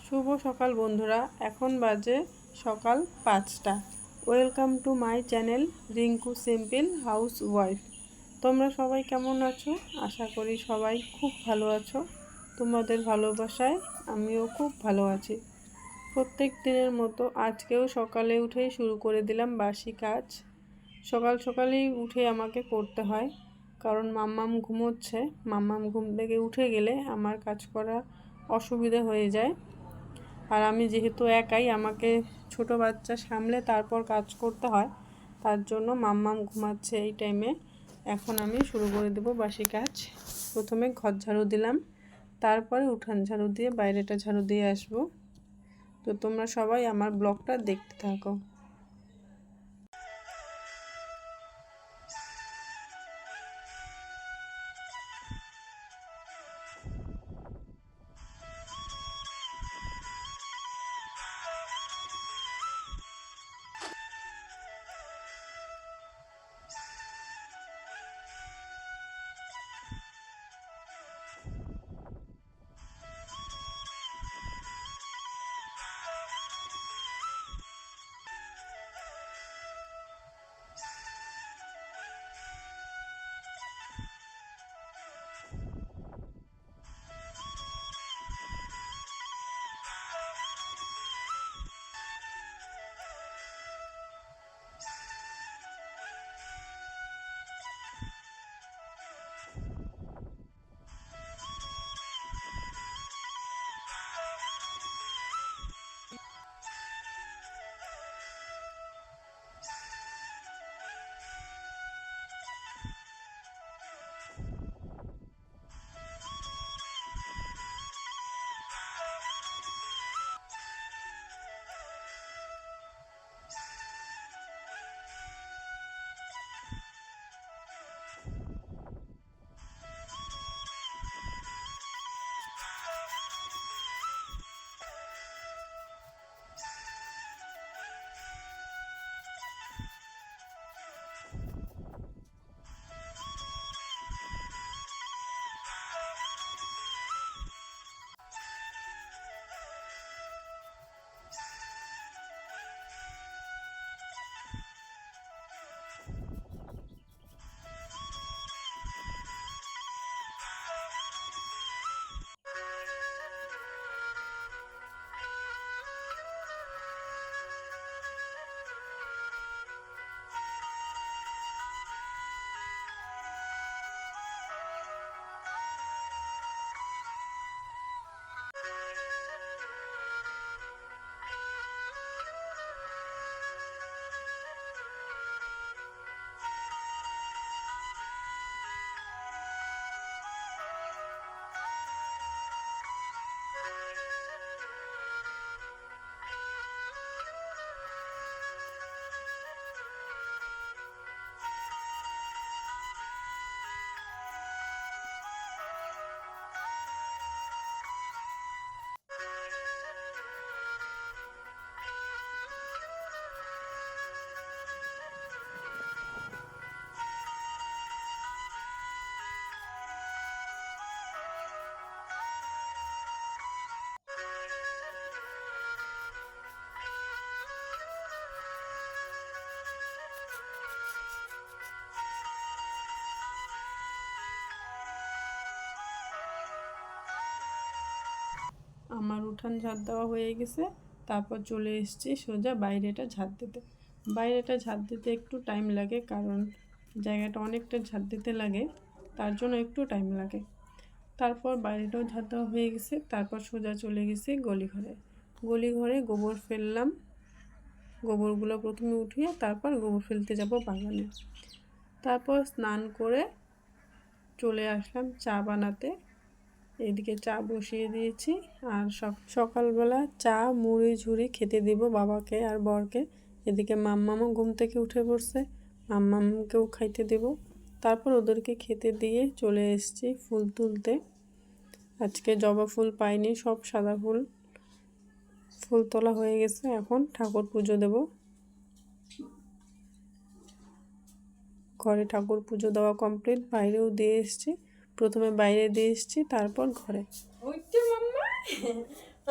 শুভ সকাল বন্ধুরা, এখন বাজে সকাল 5টা। Welcome to my channel Rinku simple house wife. তোমরা সবাই কেমন আছো? আশা করি সবাই খুব ভালো আছো। তোমাদের ভালোবাসায় আমিও খুব ভালো আছি। প্রত্যেক দিনের মতো আজকেও সকালে উঠেই শুরু করে দিলাম বাসি কাজ। সকাল সকালেই উঠে আমাকে করতে হয়, কারণ মাম্মাম ঘুমোচ্ছে। মাম্মাম ঘুম থেকে উঠে গেলে আমার কাজ করা অসুবিধা হয়ে যায়। আর আমি যেহেতু একাই, আমাকে ছোট বাচ্চা সামলে তারপর কাজ করতে হয়, তার জন্য মাম্মাম ঘুমাচ্ছে এই টাইমে। এখন আমি শুরু করে দেব বাসি কাজ। প্রথমে ঘর ঝাড়ু দিলাম, তারপরে উঠান ঝাড়ু দিয়ে বাইরেটা ঝাড়ু দিয়ে আসব। তো তোমরা সবাই আমার ব্লগটা দেখতে থাকো। আমার উঠান ঝাড় দেওয়া হয়ে গেছে। তারপর চলে এসেছি সোজা বাইরেটা ঝাড় দিতে। বাইরেটা ঝাড় দিতে একটু টাইম লাগে, কারণ জায়গাটা অনেকটা ঝাড় দিতে লাগে, তার জন্য একটু টাইম লাগে। তারপর বাইরেটাও ঝাড় দেওয়া হয়ে গেছে। তারপর সোজা চলে গেছি গলিঘরে। গলিঘরে গোবর ফেললাম। গোবরগুলো প্রথমে উঠিয়ে তারপর গোবর ফেলতে যাব বাগানে। তারপর স্নান করে চলে আসলাম চা বানাতে। এদিকে চা বসিয়ে দিয়েছি, আর সকালবেলা চা মুড়ি ঝুড়ি খেতে দিব বাবাকে আর বরকে। এদিকে মাম্মামও ঘুম থেকে উঠে পড়ছে, মাম্মামকেও খাইতে দেব। তারপর ওদেরকে খেতে দিয়ে চলে এসেছি ফুল তুলতে। আজকে জবা ফুল পাইনি, সব সাদা ফুল। ফুল তোলা হয়ে গেছে, এখন ঠাকুর পুজো দেব। ঘরে ঠাকুর পুজো দেওয়া কমপ্লিট, বাইরেও দিয়ে এসেছি। প্রথমে বাইরে দিয়ে এসেছি, তারপর ঘরে।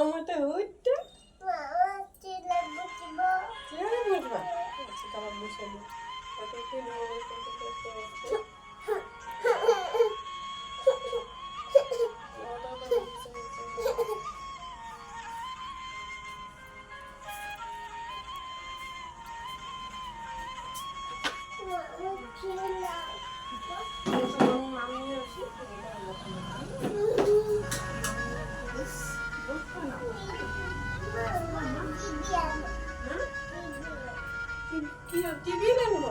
আমারটা হইতে চেয়ারে বসবা আচ্ছা তারা বসে দিই তাতে একটু নরম করতে করতে হচ্ছে টিভি নেবো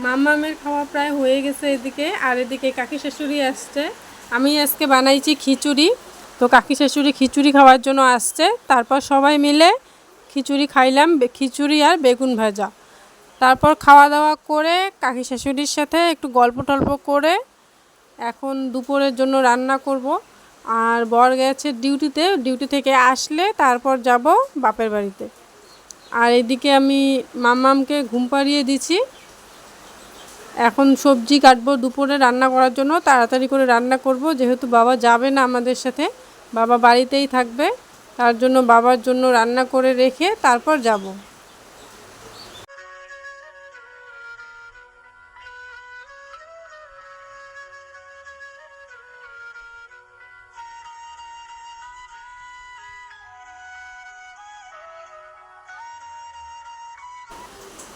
মামামের খাওয়া প্রায় হয়ে গেছে এদিকে, আর এদিকে কাকি শাশুড়ি আসছে। আমি আজকে বানাইছি খিচুড়ি, তো কাকি শাশুড়ি খিচুড়ি খাওয়ার জন্য আসছে। তারপর সবাই মিলে খিচুড়ি খাইলাম, খিচুড়ি আর বেগুন ভাজা। তারপর খাওয়া দাওয়া করে কাকি শাশুড়ির সাথে একটু গল্প টল্প করে এখন দুপুরের জন্য রান্না করব। আর বর গেছে ডিউটিতে, ডিউটি থেকে আসলে তারপর যাব বাপের বাড়িতে। আর এদিকে আমি মামামকে ঘুম পাড়িয়ে দিছি। এখন সবজি কাটবো দুপুরে রান্না করার জন্য, তাড়াতাড়ি করে রান্না করব, যেহেতু বাবা যাবে না আমাদের সাথে, বাবা বাড়িতেই থাকবে। তার জন্য বাবার জন্য রান্না করে রেখে তারপর যাব।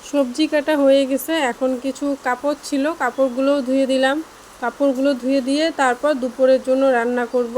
সবজি কাটা হয়ে গেছে, এখন কিছু কাপড় ছিল, কাপড়গুলোও ধুয়ে দিলাম। কাপড়গুলো ধুয়ে দিয়ে তারপর দুপুরের জন্য রান্না করব।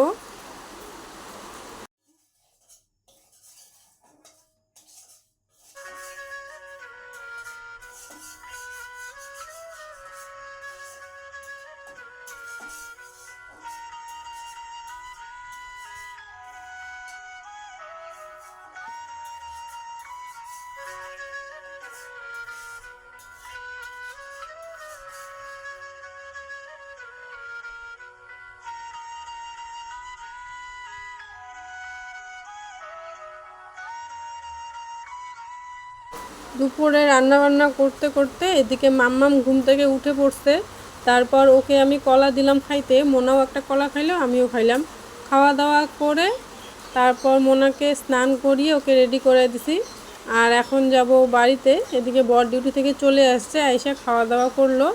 দুপুরে রান্না বান্না করতে করতে এদিকে মাম্মাম ঘুম থেকে উঠে পড়ছে। তারপর ওকে আমি কলা দিলাম খাইতে, মোনাও একটা কলা খাইলো, আমিও খাইলাম। খাওয়া দাওয়া করে তারপর মোনাকে স্নান করিয়ে ওকে রেডি করে দিছি। আর এখন যাব বাড়িতে। এদিকে বর ডিউটি থেকে চলে আসছে, আইসা খাওয়া দাওয়া করলো।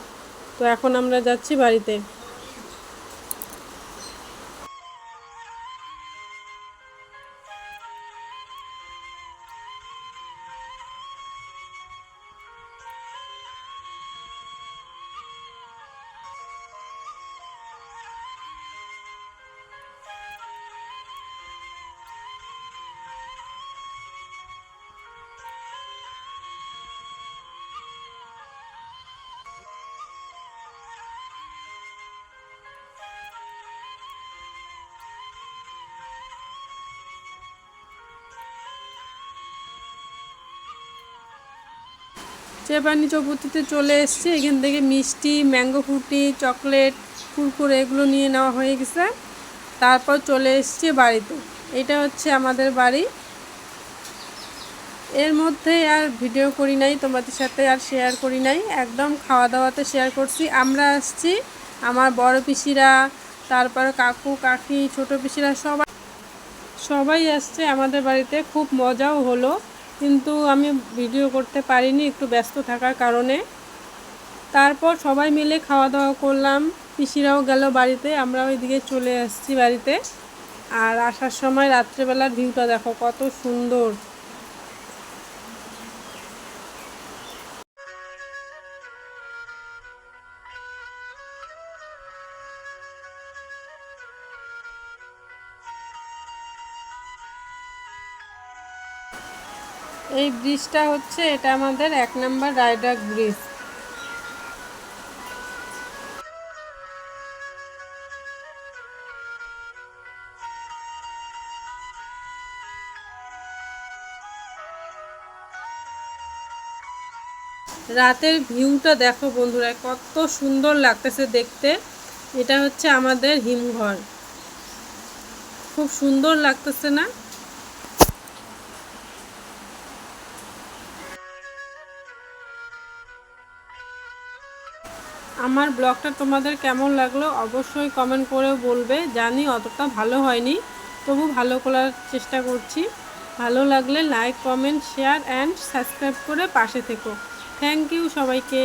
তো এখন আমরা যাচ্ছি বাড়িতে। চেপানি চৌপতিতে চলে এসেছি। এখান থেকে মিষ্টি, ম্যাঙ্গো ফ্রুটি, চকলেট, কুরকুরে এগুলো নিয়ে নেওয়া হয়ে গেছে। তারপর চলে এসেছি বাড়িতে। এটা হচ্ছে আমাদের বাড়ি। এর মধ্যে আর ভিডিও করি নাই, তোমাদের সাথে আর শেয়ার করি নাই, একদম খাওয়া দাওয়াতে শেয়ার করছি। আমরা আসছি, আমার বড় পিসিরা, তারপর কাকু কাকি, ছোট পিসিরা সবাই আসছে আমাদের বাড়িতে। খুব মজাও হলো, কিন্তু আমি ভিডিও করতে পারিনি একটু ব্যস্ত থাকার কারণে। তারপর সবাই মিলে খাওয়া দাওয়া করলাম, পিসিরাও গেল বাড়িতে, আমরা ওইদিকে চলে আসছি বাড়িতে। আর আসার সময় রাত্রেবেলার ভিউটা দেখো কত সুন্দর। এই ব্রিজটা হচ্ছে, এটা আমাদের 1 নম্বর রায়ডাক ব্রিজ। রাতের ভিউটা দেখো বন্ধুরা, কত সুন্দর লাগতেছে দেখতে। এটা হচ্ছে আমাদের হিমঘর, খুব সুন্দর লাগতেছে না? আমার ব্লগটা তোমাদের কেমন লাগলো অবশ্যই কমেন্ট করে বলবে। জানি অতটা ভালো হয়নি, তবু ভালো করার চেষ্টা করছি। ভালো লাগলে like, comment, share and subscribe করে পাশে থেকো। থ্যাংক ইউ সবাইকে।